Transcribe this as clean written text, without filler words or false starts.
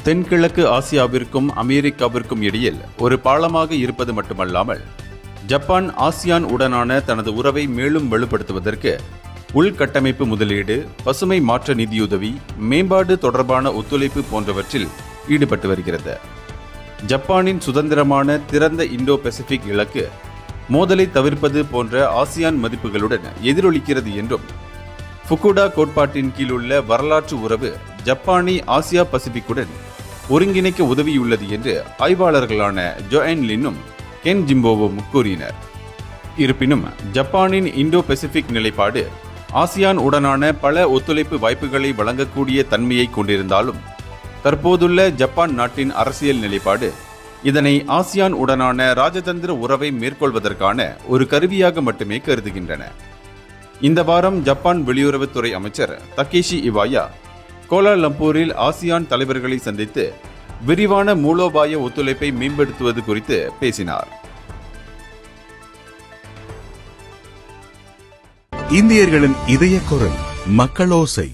தென்கிழக்கு ஆசியாவிற்கும் அமெரிக்காவிற்கும் இடையில் ஒரு பாலமாக இருப்பது மட்டுமல்லாமல் ஜப்பான் ஆசியான் உடனான தனது உறவை மேலும் வலுப்படுத்துவதற்கு உள்கட்டமைப்பு முதலீடு, பசுமை மாற்ற நிதியுதவி, மேம்பாடு தொடர்பான ஒத்துழைப்பு போன்றவற்றில் ஈடுபட்டு வருகிறது. ஜப்பானின் சுதந்திரமான திறந்த இந்தோ பசிபிக் இலக்கு மோதலை தவிர்ப்பது போன்ற ஆசியான் மதிப்புகளுடன் எதிரொலிக்கிறது என்றும், ஃபுகுடா கோட்பாட்டின் கீழுள்ள வரலாற்று உறவு ஜப்பானை ஆசியா பசிபிக்குடன் ஒருங்கிணைக்க உதவியுள்ளது என்று ஆய்வாளர்களான ஜோயன் லின்னும் கென் ஜிம்போவும் கூறினர். இருப்பினும் ஜப்பானின் இந்தோ பசிபிக் நிலைப்பாடு ஆசியான் உடனான பல ஒத்துழைப்பு வாய்ப்புகளை வழங்கக்கூடிய தன்மையை கொண்டிருந்தாலும், தற்போதுள்ள ஜப்பான் நாட்டின் அரசியல் நிலைப்பாடு இதனை ஆசியான் உடனான ராஜதந்திர உறவை மேற்கொள்வதற்கான ஒரு கருவியாக மட்டுமே கருதுகின்றன. இந்த வாரம் ஜப்பான் வெளியுறவுத்துறை அமைச்சர் தகேஷி இவாயா கோலாலம்பூரில் ஆசியான் தலைவர்களை சந்தித்து விரிவான மூலோபாய ஒத்துழைப்பை மேம்படுத்துவது குறித்து பேசினார். இந்தியர்களின் இதய குரல் மக்களோசை.